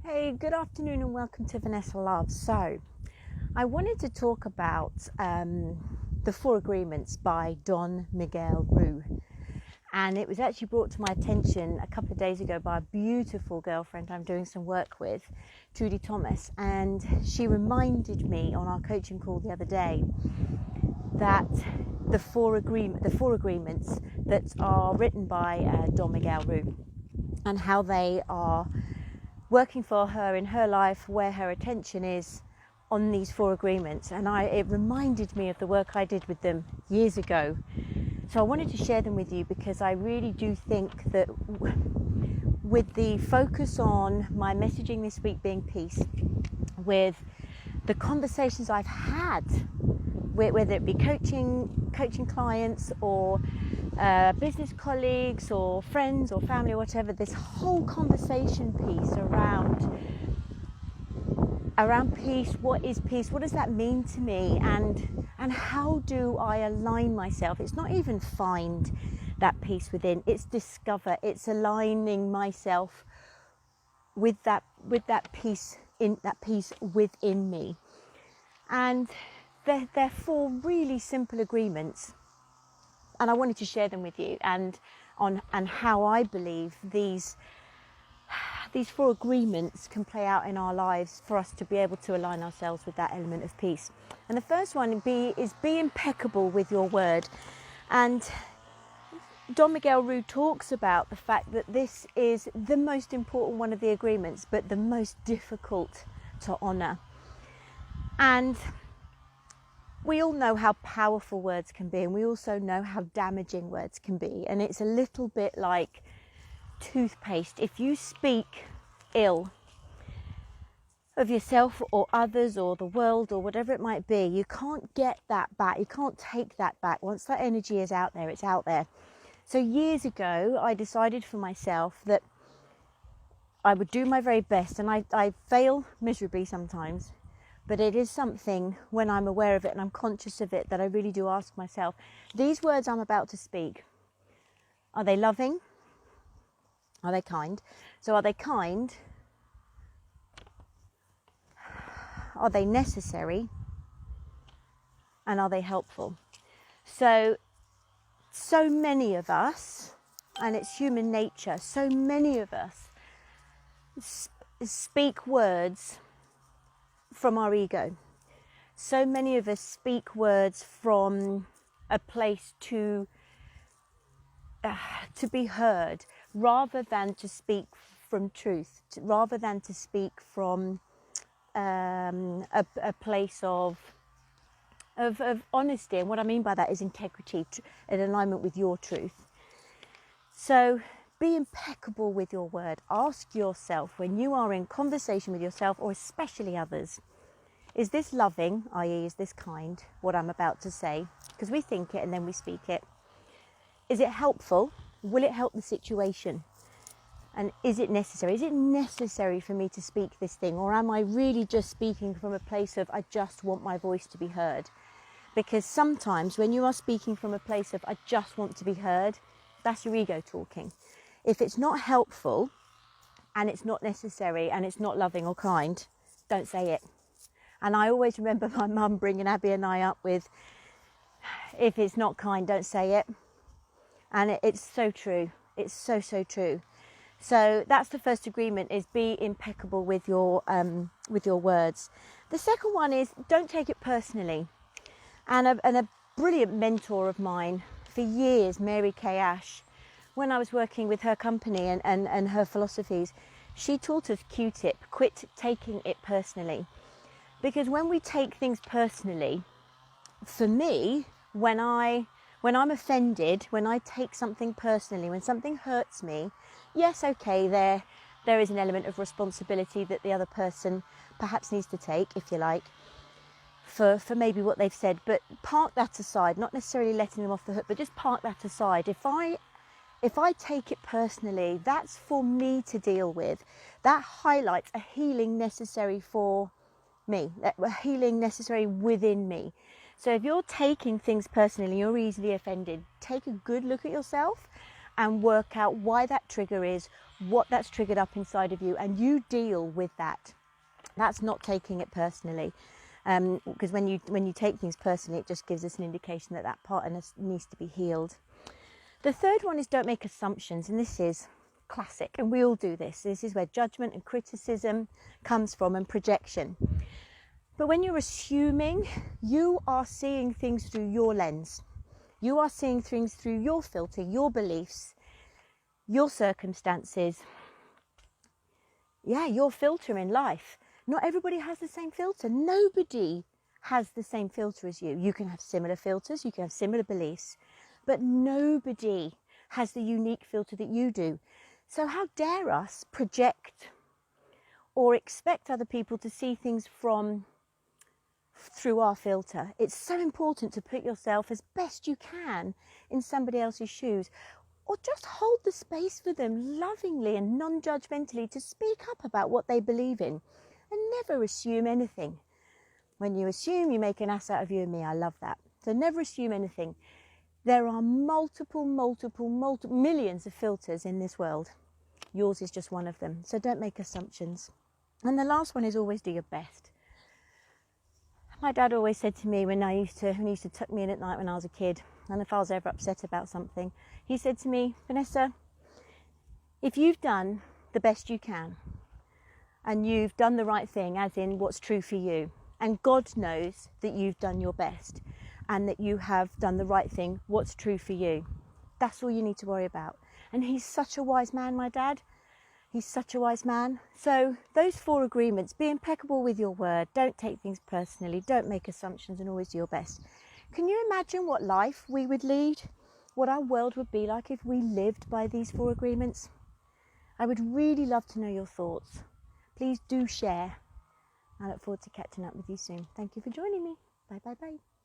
Hey, good afternoon and welcome to Vanessa Love. So, I wanted to talk about the Four Agreements by Don Miguel Ruiz. And it was actually brought to my attention a couple of days ago by a beautiful girlfriend I'm doing some work with, Trudy Thomas. And she reminded me on our coaching call the other day that the four agreements that are written by Don Miguel Ruiz and how they are working for her in her life, where her attention is on these four agreements. And it reminded me of the work I did with them years ago. So I wanted to share them with you because I really do think that with the focus on my messaging this week being peace, with the conversations I've had, whether it be coaching clients or business colleagues or friends or family or whatever, this whole conversation piece around peace. What is peace? What does that mean to me? And how do I align myself? It's not even find that peace within, it's discover, it's aligning myself with that peace within me. And they're four really simple agreements, and I wanted to share them with you and how I believe these four agreements can play out in our lives for us to be able to align ourselves with that element of peace. And the first one is be impeccable with your word. And Don Miguel Ruiz talks about the fact that this is the most important one of the agreements, but the most difficult to honour. And we all know how powerful words can be, and we also know how damaging words can be. And it's a little bit like toothpaste. If you speak ill of yourself or others or the world or whatever it might be, you can't get that back. You can't take that back. Once that energy is out there, it's out there. So years ago, I decided for myself that I would do my very best, and I fail miserably sometimes. But it is something, when I'm aware of it and I'm conscious of it, that I really do ask myself, these words I'm about to speak, are they loving? Are they kind? So are they kind? Are they necessary? And are they helpful? So many of us, and it's human nature, so many of us speak words from our ego. So many of us speak words from a place to be heard, rather than to speak from truth, rather than to speak from a place of honesty. And what I mean by that is integrity, in alignment with your truth. So be impeccable with your word. Ask yourself, when you are in conversation with yourself, or especially others, is this loving, i.e. is this kind, what I'm about to say? Because we think it and then we speak it. Is it helpful? Will it help the situation? And is it necessary? Is it necessary for me to speak this thing? Or am I really just speaking from a place of, I just want my voice to be heard? Because sometimes when you are speaking from a place of, I just want to be heard, that's your ego talking. If it's not helpful, and it's not necessary, and it's not loving or kind, don't say it. And I always remember my mum bringing Abby and I up with, if it's not kind, don't say it. And it's so true. It's so true. So that's the first agreement, is be impeccable with your words. The second one is, don't take it personally. And a brilliant mentor of mine for years, Mary Kay Ash, when I was working with her company and her philosophies, she taught us Q-tip, quit taking it personally. Because when we take things personally, for me, when I'm offended, when I take something personally, when something hurts me, yes, okay, there is an element of responsibility that the other person perhaps needs to take, if you like, for maybe what they've said. But park that aside, not necessarily letting them off the hook, but just park that aside. If I take it personally, that's for me to deal with. That highlights a healing necessary for me, a healing necessary within me. So if you're taking things personally, you're easily offended, take a good look at yourself and work out why that trigger is, what that's triggered up inside of you, and you deal with that. That's not taking it personally, because when you take things personally, it just gives us an indication that that part in us needs to be healed. The third one is don't make assumptions, and this is classic, and we all do this. This is where judgment and criticism comes from, and projection. But when you're assuming, you are seeing things through your lens. You are seeing things through your filter, your beliefs, your circumstances. Yeah, your filter in life. Not everybody has the same filter. Nobody has the same filter as you. You can have similar filters, you can have similar beliefs, but nobody has the unique filter that you do. So how dare us project or expect other people to see things through our filter? It's so important to put yourself as best you can in somebody else's shoes, or just hold the space for them lovingly and non-judgmentally to speak up about what they believe in, and never assume anything. When you assume, you make an ass out of you and me. I love that. So never assume anything. There are multiple millions of filters in this world. Yours is just one of them. So don't make assumptions. And the last one is always do your best. My dad always said to me when he used to tuck me in at night when I was a kid, and if I was ever upset about something, he said to me, Vanessa, if you've done the best you can, and you've done the right thing, as in what's true for you, and God knows that you've done your best, and that you have done the right thing, what's true for you, that's all you need to worry about. And he's such a wise man, my dad. He's such a wise man. So those 4 agreements: be impeccable with your word, don't take things personally, don't make assumptions, and always do your best. Can you imagine what life we would lead? What our world would be like if we lived by these 4 agreements? I would really love to know your thoughts. Please do share. I look forward to catching up with you soon. Thank you for joining me. Bye, bye, bye.